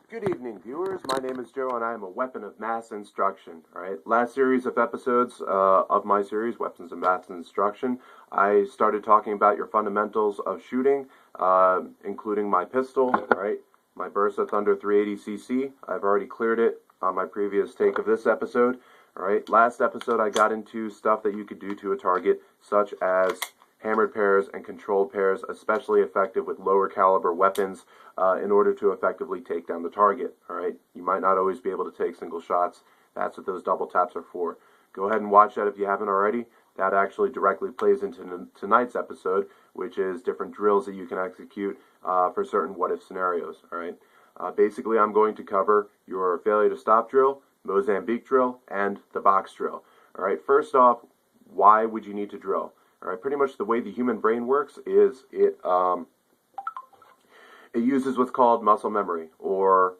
Good evening, viewers. My name is Joe, and I am a weapon of mass instruction. All right. Last series of episodes of my series, Weapons of Mass Instruction, I started talking about your fundamentals of shooting, including my pistol. All right, my Bersa Thunder 380cc. I've already cleared it on my previous take of this episode. All right. Last episode, I got into stuff that you could do to a target, such as hammered pairs and controlled pairs, especially effective with lower caliber weapons in order to effectively take down the target. All right, you might not always be able to take single shots. That's what those double taps are for. Go ahead and watch that if you haven't already. That actually directly plays into tonight's episode, which is different drills that you can execute for certain what-if scenarios. All right, basically I'm going to cover your failure to stop drill, Mozambique drill, and the box drill. All right, first off, why would you need to drill? All right, pretty much the way the human brain works is it uses what's called muscle memory, or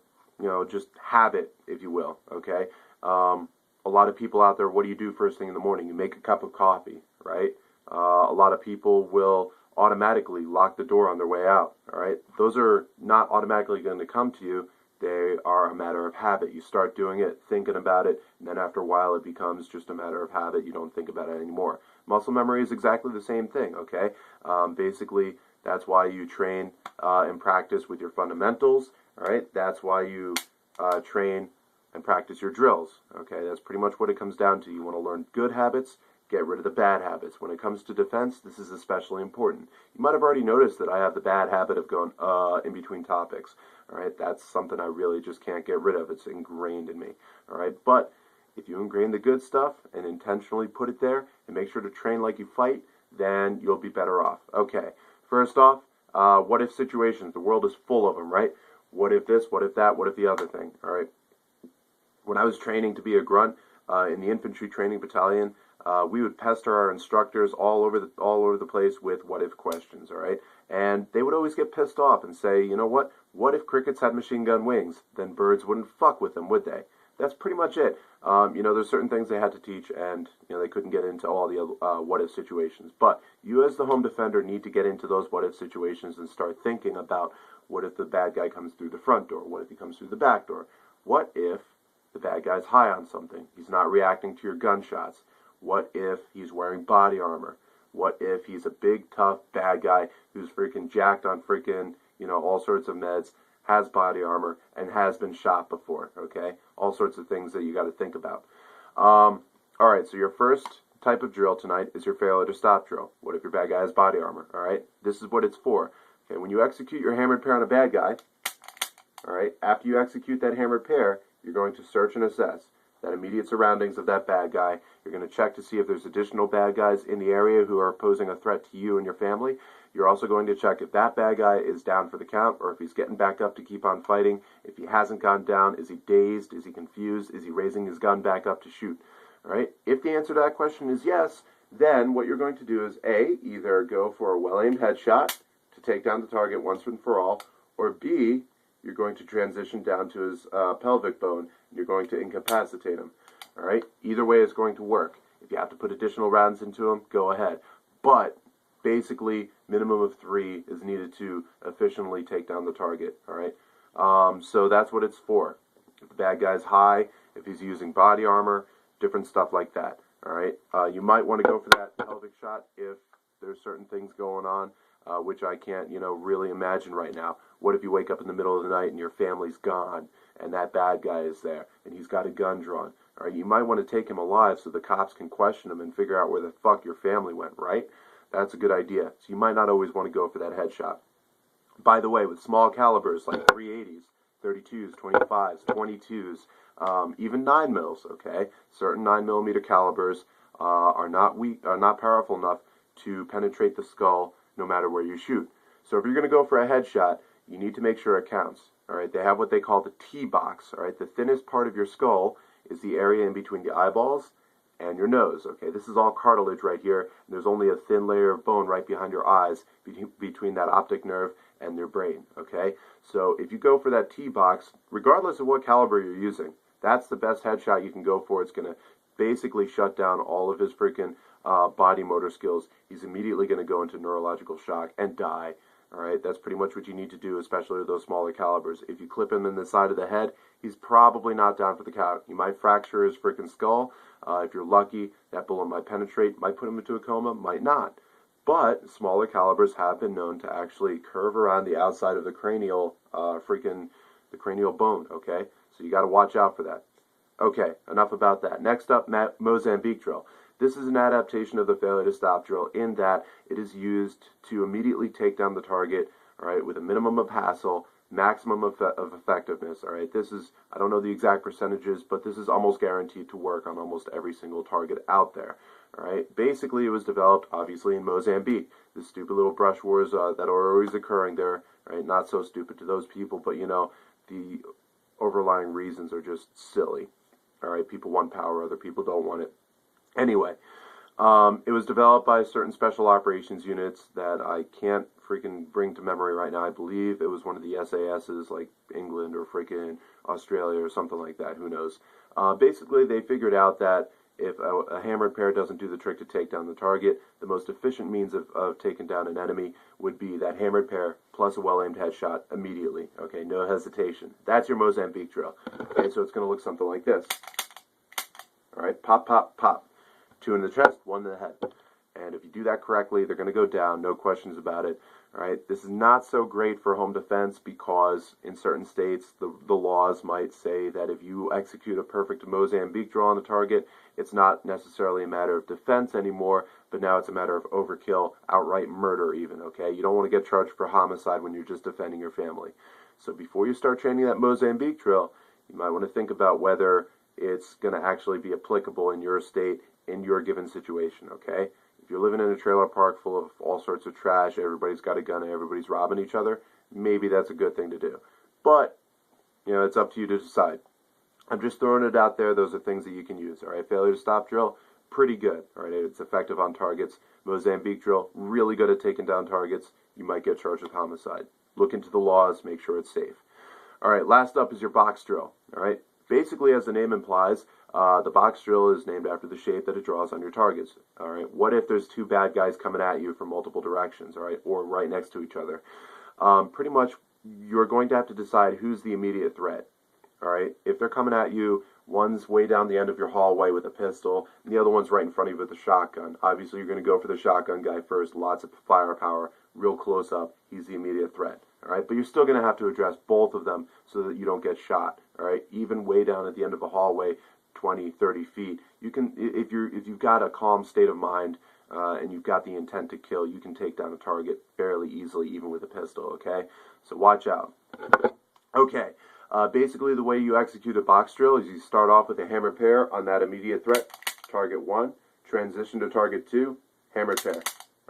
just habit, if you will. Okay, a lot of people out there, what do you do first thing in the morning? You make a cup of coffee, right? A lot of people will automatically lock the door on their way out. All right, those are not automatically going to come to you. They are a matter of habit. You start doing it, thinking about it, and then after a while it becomes just a matter of habit. You don't think about it anymore. Muscle memory is exactly the same thing, okay? Basically, that's why you train and practice with your fundamentals, all right? That's why you train and practice your drills, okay? That's pretty much what it comes down to. You want to learn good habits, get rid of the bad habits. When it comes to defense, this is especially important. You might have already noticed that I have the bad habit of going in between topics, all right? That's something I really just can't get rid of. It's ingrained in me, all right? But if you ingrain the good stuff and intentionally put it there and make sure to train like you fight, then you'll be better off. Okay, first off, what if situations? The world is full of them, right? What if this, what if that, what if the other thing, all right? When I was training to be a grunt in the infantry training battalion, we would pester our instructors all over the place with what if questions, all right? And they would always get pissed off and say, you know what if crickets had machine gun wings? Then birds wouldn't fuck with them, would they? That's pretty much it. There's certain things they had to teach, and they couldn't get into all the what-if situations. But you, as the home defender, need to get into those what-if situations and start thinking about what if the bad guy comes through the front door? What if he comes through the back door? What if the bad guy's high on something? He's not reacting to your gunshots. What if he's wearing body armor? What if he's a big, tough, bad guy who's freaking jacked on freaking, all sorts of meds, has body armor, and has been shot before, okay? All sorts of things that you got to think about. All right, so your first type of drill tonight is your failure to stop drill. What if your bad guy has body armor, all right? This is what it's for. Okay, when you execute your hammered pair on a bad guy, all right, after you execute that hammered pair, you're going to search and assess that immediate surroundings of that bad guy. You're going to check to see if there's additional bad guys in the area who are posing a threat to you and your family. You're also going to check if that bad guy is down for the count, or if he's getting back up to keep on fighting. If he hasn't gone down, is he dazed? Is he confused? Is he raising his gun back up to shoot? All right. If the answer to that question is yes, then what you're going to do is A, either go for a well-aimed headshot to take down the target once and for all, or B, you're going to transition down to his pelvic bone, and you're going to incapacitate him. All right. Either way is going to work. If you have to put additional rounds into him, go ahead. But basically, minimum of 3 is needed to efficiently take down the target, all right? So that's what it's for. If the bad guy's high, if he's using body armor, different stuff like that, all right? You might want to go for that pelvic shot if there's certain things going on, which I can't, really imagine right now. What if you wake up in the middle of the night and your family's gone, and that bad guy is there, and he's got a gun drawn? All right, you might want to take him alive so the cops can question him and figure out where the fuck your family went, right? That's a good idea. So you might not always want to go for that headshot. By the way, with small calibers like 380s, 32s, 25s, 22s, even 9 mils, okay? Certain 9mm calibers are not powerful enough to penetrate the skull no matter where you shoot. So if you're going to go for a headshot, you need to make sure it counts. All right, they have what they call the T-box. All right, the thinnest part of your skull is the area in between the eyeballs and your nose. Okay, this is all cartilage right here. And there's only a thin layer of bone right behind your eyes between that optic nerve and your brain. Okay, so if you go for that T-box, regardless of what caliber you're using, that's the best headshot you can go for. It's going to basically shut down all of his freaking body motor skills. He's immediately going to go into neurological shock and die. All right, that's pretty much what you need to do, especially with those smaller calibers. If you clip him in the side of the head, he's probably not down for the count. You might fracture his freaking skull. If you're lucky, that bullet might penetrate, might put him into a coma, might not. But smaller calibers have been known to actually curve around the outside of the cranial, the cranial bone. Okay, so you got to watch out for that. Okay, enough about that. Next up, Mozambique drill. This is an adaptation of the failure to stop drill in that it is used to immediately take down the target, all right, with a minimum of hassle, maximum of effectiveness, all right. This is, I don't know the exact percentages, but this is almost guaranteed to work on almost every single target out there, all right. Basically, it was developed, obviously, in Mozambique. The stupid little brush wars that are always occurring there, right? Not so stupid to those people, but, you know, the overlying reasons are just silly, all right. People want power, other people don't want it. Anyway, it was developed by certain special operations units that I can't freaking bring to memory right now. I believe it was one of the SASs, like England or freaking Australia or something like that. Who knows? Basically, they figured out that if a hammered pair doesn't do the trick to take down the target, the most efficient means of taking down an enemy would be that hammered pair plus a well-aimed headshot immediately. Okay, no hesitation. That's your Mozambique drill. Okay, so it's going to look something like this. All right, pop, pop, pop. 2 in the chest, 1 in the head. And if you do that correctly, they're going to go down, no questions about it. All right, this is not so great for home defense because in certain states, the laws might say that if you execute a perfect Mozambique drill on a target, it's not necessarily a matter of defense anymore, but now it's a matter of overkill, outright murder even, okay? You don't want to get charged for homicide when you're just defending your family. So before you start training that Mozambique drill, you might want to think about whether it's going to actually be applicable in your state, in your given situation, okay? If you're living in a trailer park full of all sorts of trash, everybody's got a gun and everybody's robbing each other, maybe that's a good thing to do. But, you know, it's up to you to decide. I'm just throwing it out there. Those are things that you can use, all right? Failure to stop drill, pretty good, all right? It's effective on targets. Mozambique drill, really good at taking down targets. You might get charged with homicide. Look into the laws, make sure it's safe. All right, last up is your box drill, all right? Basically, as the name implies, the box drill is named after the shape that it draws on your targets. All right. What if there's 2 bad guys coming at you from multiple directions? All right, or right next to each other. Pretty much, you're going to have to decide who's the immediate threat. All right. If they're coming at you, one's way down the end of your hallway with a pistol, and the other one's right in front of you with a shotgun. Obviously, you're going to go for the shotgun guy first. Lots of firepower, real close up. He's the immediate threat. All right, but you're still going to have to address both of them so that you don't get shot. All right, even way down at the end of a hallway, 20, 30 feet, you can, if you've got a calm state of mind and you've got the intent to kill, you can take down a target fairly easily, even with a pistol. Okay, so watch out. Okay, basically the way you execute a box drill is you start off with a hammer pair on that immediate threat, target 1, transition to target 2, hammer pair.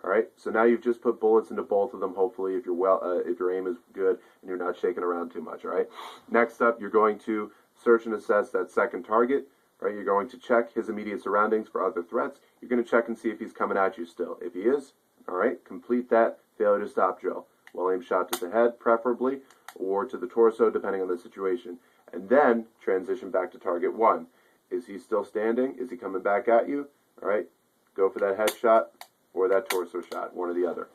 All right, so now you've just put bullets into both of them, hopefully, if your aim is good and you're not shaking around too much, all right? Next up, you're going to search and assess that second target, right? You're going to check his immediate surroundings for other threats. You're going to check and see if he's coming at you still. If he is, all right, complete that failure to stop drill. Well-aimed shot to the head, preferably, or to the torso, depending on the situation. And then transition back to target 1. Is he still standing? Is he coming back at you? All right, go for that headshot or that torso shot, one or the other.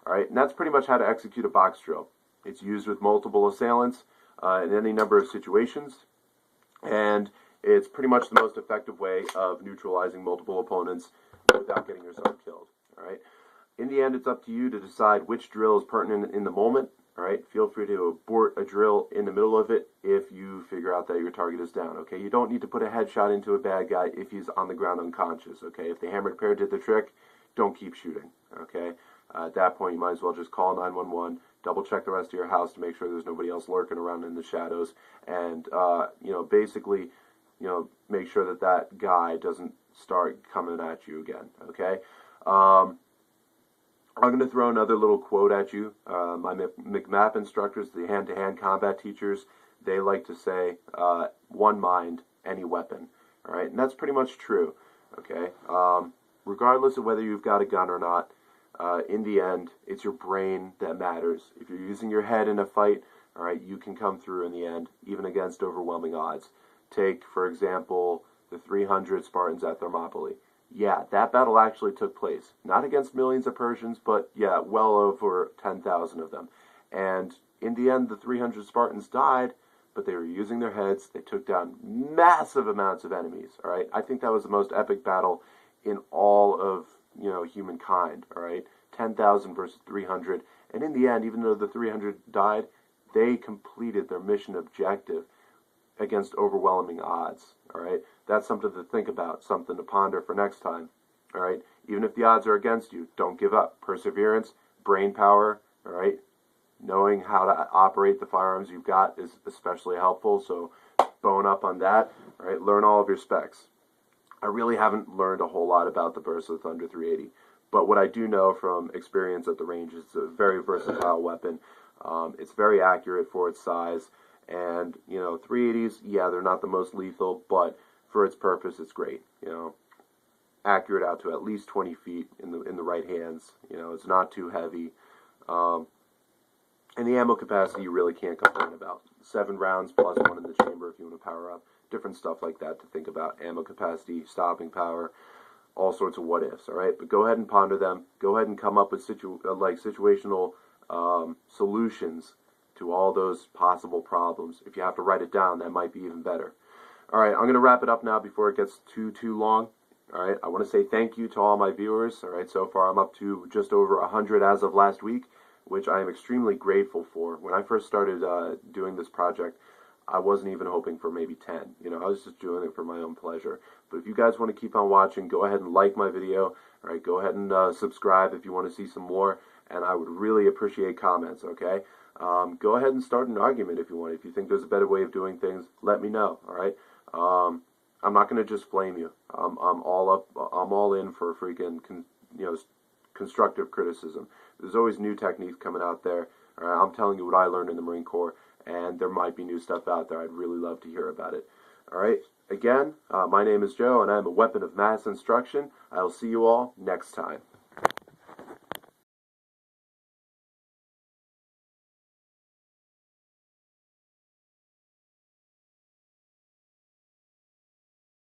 All right, and that's pretty much how to execute a box drill. It's used with multiple assailants in any number of situations, and it's pretty much the most effective way of neutralizing multiple opponents without getting yourself killed. All right. In the end, it's up to you to decide which drill is pertinent in the moment. All right. Feel free to abort a drill in the middle of it if you figure out that your target is down. Okay. You don't need to put a headshot into a bad guy if he's on the ground unconscious. Okay. If the hammered pair did the trick, don't keep shooting. Okay. At that point, you might as well just call 911. Double check the rest of your house to make sure there's nobody else lurking around in the shadows, and basically, make sure that that guy doesn't start coming at you again. Okay. I'm going to throw another little quote at you. My McMAP instructors, the hand-to-hand combat teachers, they like to say, one mind, any weapon. All right, and that's pretty much true. Okay. Regardless of whether you've got a gun or not, in the end, it's your brain that matters. If you're using your head in a fight, all right, you can come through in the end, even against overwhelming odds. Take, for example, the 300 Spartans at Thermopylae. Yeah, that battle actually took place. Not against millions of Persians, but yeah, well over 10,000 of them. And in the end, the 300 Spartans died, but they were using their heads. They took down massive amounts of enemies, all right? I think that was the most epic battle in all of, humankind, all right? 10,000 versus 300. And in the end, even though the 300 died, they completed their mission objective against overwhelming odds, all right? That's something to think about, something to ponder for next time, all right? Even if the odds are against you, don't give up. Perseverance, brain power, all right? Knowing how to operate the firearms you've got is especially helpful, so bone up on that, all right? Learn all of your specs. I really haven't learned a whole lot about the burst of the Thunder 380, but what I do know from experience at the range is it's a very versatile weapon. It's very accurate for its size, and 380s, yeah, they're not the most lethal, but for its purpose, it's great. Accurate out to at least 20 feet in the right hands. It's not too heavy, and the ammo capacity you really can't complain about. 7 rounds plus 1 in the chamber if you want to power up. Different stuff like that to think about. Ammo capacity, stopping power, all sorts of what ifs. All right, but go ahead and ponder them. Go ahead and come up with situational solutions to all those possible problems. If you have to write it down, that might be even better. All right, I'm going to wrap it up now before it gets too long. All right, I want to say thank you to all my viewers. All right, so far I'm up to just over 100 as of last week, which I am extremely grateful for. When I first started doing this project, I wasn't even hoping for maybe 10. I was just doing it for my own pleasure. But if you guys want to keep on watching, go ahead and like my video. All right, go ahead and subscribe if you want to see some more. And I would really appreciate comments, okay? Go ahead and start an argument if you want. If you think there's a better way of doing things, let me know, all right? I'm not going to just flame you. I'm all in for freaking constructive criticism. There's always new techniques coming out there. All right, I'm telling you what I learned in the Marine Corps, and there might be new stuff out there. I'd really love to hear about it. All right, again, my name is Joe, and I'm a weapon of mass instruction. I'll see you all next time.